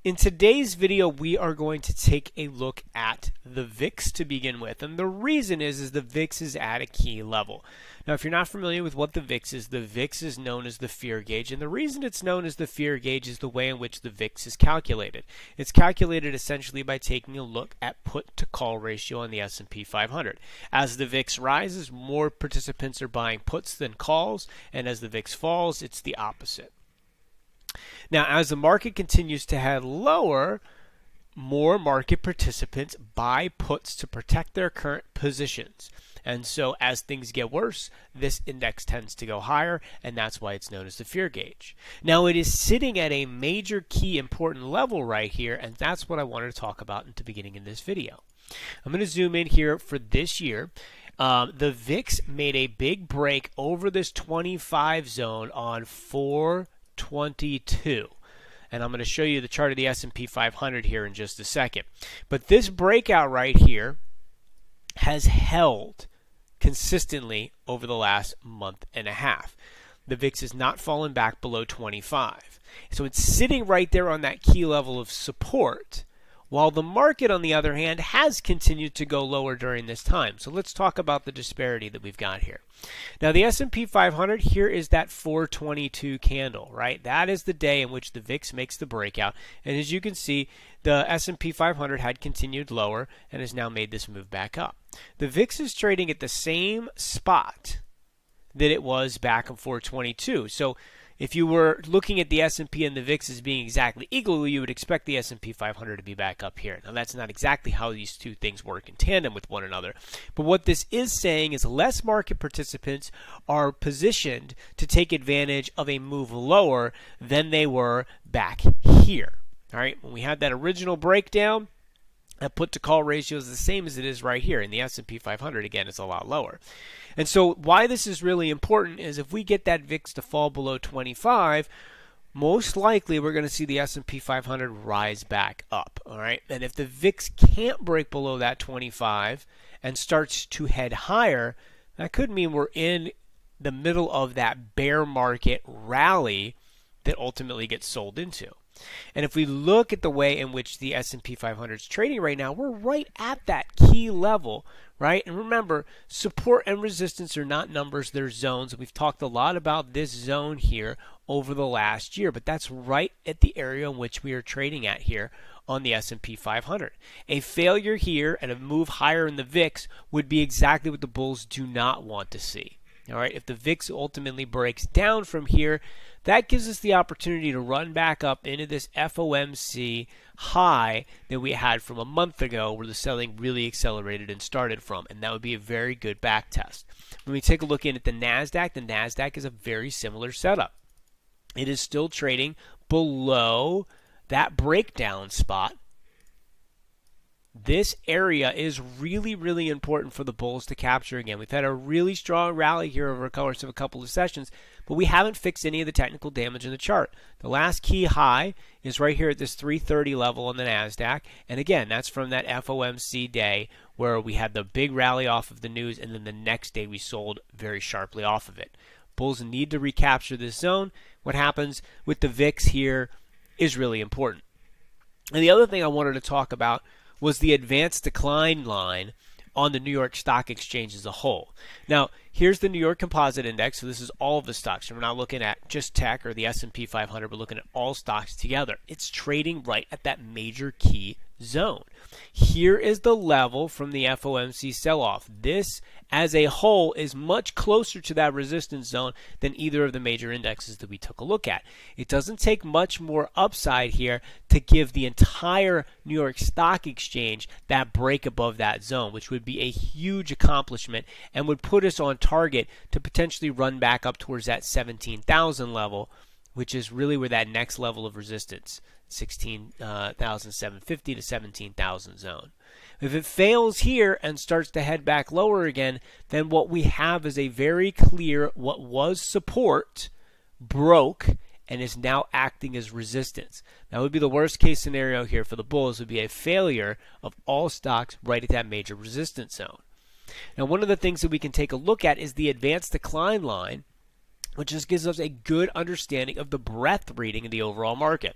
In today's video, we are going to take a look at the VIX to begin with. And the reason is the VIX is at a key level. Now, if you're not familiar with what the VIX is known as the fear gauge. And the reason it's known as the fear gauge is the way in which the VIX is calculated. It's calculated essentially by taking a look at put to call ratio on the S&P 500. As the VIX rises, more participants are buying puts than calls. And as the VIX falls, it's the opposite. Now, as the market continues to head lower, more market participants buy puts to protect their current positions. And so as things get worse, this index tends to go higher, and that's why it's known as the fear gauge. Now, it is sitting at a major key important level right here, and that's what I wanted to talk about at the beginning of this video. I'm going to zoom in here for this year. The VIX made a big break over this 25 zone on 4/22, and I'm going to show you the chart of the S&P 500 here in just a second. But this breakout right here has held consistently over the last month and a half. The VIX has not fallen back below 25. So it's sitting right there on that key level of support, while the market, on the other hand, has continued to go lower during this time. So let's talk about the disparity that we've got here. Now, the S&P 500, here is that 4/22 candle, right? That is the day in which the VIX makes the breakout. And as you can see, the S&P 500 had continued lower and has now made this move back up. The VIX is trading at the same spot that it was back in 4/22. So if you were looking at the S&P and the VIX as being exactly equal, you would expect the S&P 500 to be back up here. Now, that's not exactly how these two things work in tandem with one another. But what this is saying is less market participants are positioned to take advantage of a move lower than they were back here. All right, when we had that original breakdown, that put to call ratio is the same as it is right here. In the S&P 500, again, it's a lot lower. And so why this is really important is if we get that VIX to fall below 25, most likely we're going to see the S&P 500 rise back up. All right, and if the VIX can't break below that 25 and starts to head higher, that could mean we're in the middle of that bear market rally that ultimately gets sold into. And if we look at the way in which the S&P 500 is trading right now, we're right at that key level, right? And remember, support and resistance are not numbers, they're zones. We've talked a lot about this zone here over the last year, but that's right at the area in which we are trading at here on the S&P 500. A failure here and a move higher in the VIX would be exactly what the bulls do not want to see. All right, if the VIX ultimately breaks down from here, that gives us the opportunity to run back up into this FOMC high that we had from a month ago where the selling really accelerated and started from, and that would be a very good back test. When we take a look in at the Nasdaq is a very similar setup. It is still trading below that breakdown spot. This area is really, really important for the bulls to capture again. We've had a really strong rally here over the course of a couple of sessions, but we haven't fixed any of the technical damage in the chart. The last key high is right here at this 330 level on the Nasdaq, and again, that's from that FOMC day where we had the big rally off of the news, and then the next day we sold very sharply off of it. Bulls need to recapture this zone. What happens with the VIX here is really important. And the other thing I wanted to talk about was the advanced decline line on the New York Stock Exchange as a whole. Now, here's the New York Composite Index. So this is all of the stocks. So we're not looking at just tech or the S&P 500. We're looking at all stocks together. It's trading right at that major key zone. Here is the level from the FOMC sell-off. This, as a whole, is much closer to that resistance zone than either of the major indexes that we took a look at. It doesn't take much more upside here to give the entire New York Stock Exchange that break above that zone, which would be a huge accomplishment and would put us on target to potentially run back up towards that 17,000 level, which is really where that next level of resistance, 16,750 to 17,000 zone. If it fails here and starts to head back lower again, then what we have is a very clear what was support broke and is now acting as resistance. That would be the worst case scenario here for the bulls, would be a failure of all stocks right at that major resistance zone. Now, one of the things that we can take a look at is the advanced decline line which just gives us a good understanding of the breadth reading of the overall market.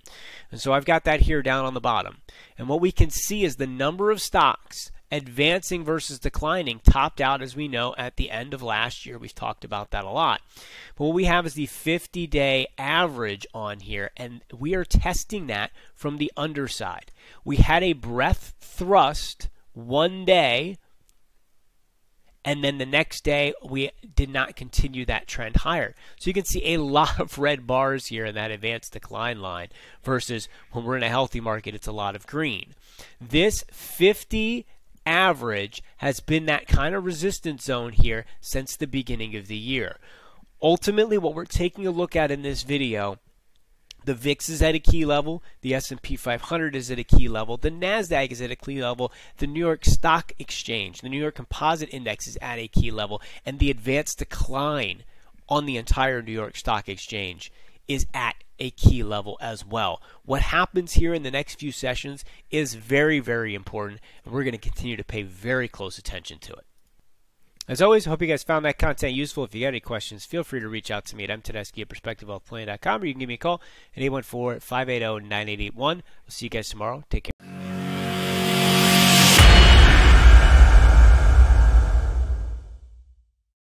And so I've got that here down on the bottom. And what we can see is the number of stocks advancing versus declining topped out, as we know, at the end of last year. We've talked about that a lot. But what we have is the 50-day average on here, and we are testing that from the underside. We had a breadth thrust one day, and then the next day, we did not continue that trend higher. So you can see a lot of red bars here in that advanced decline line versus when we're in a healthy market, it's a lot of green. This 50 average has been that kind of resistance zone here since the beginning of the year. Ultimately, what we're taking a look at in this video, the VIX is at a key level, the S&P 500 is at a key level, the Nasdaq is at a key level, the New York Stock Exchange, the New York Composite Index is at a key level, and the advanced decline on the entire New York Stock Exchange is at a key level as well. What happens here in the next few sessions is very, very important, and we're going to continue to pay very close attention to it. As always, I hope you guys found that content useful. If you got any questions, feel free to reach out to me at mtedeschi@perspectivewealthplanning.com, or you can give me a call at 814-580-9881. I'll see you guys tomorrow. Take care.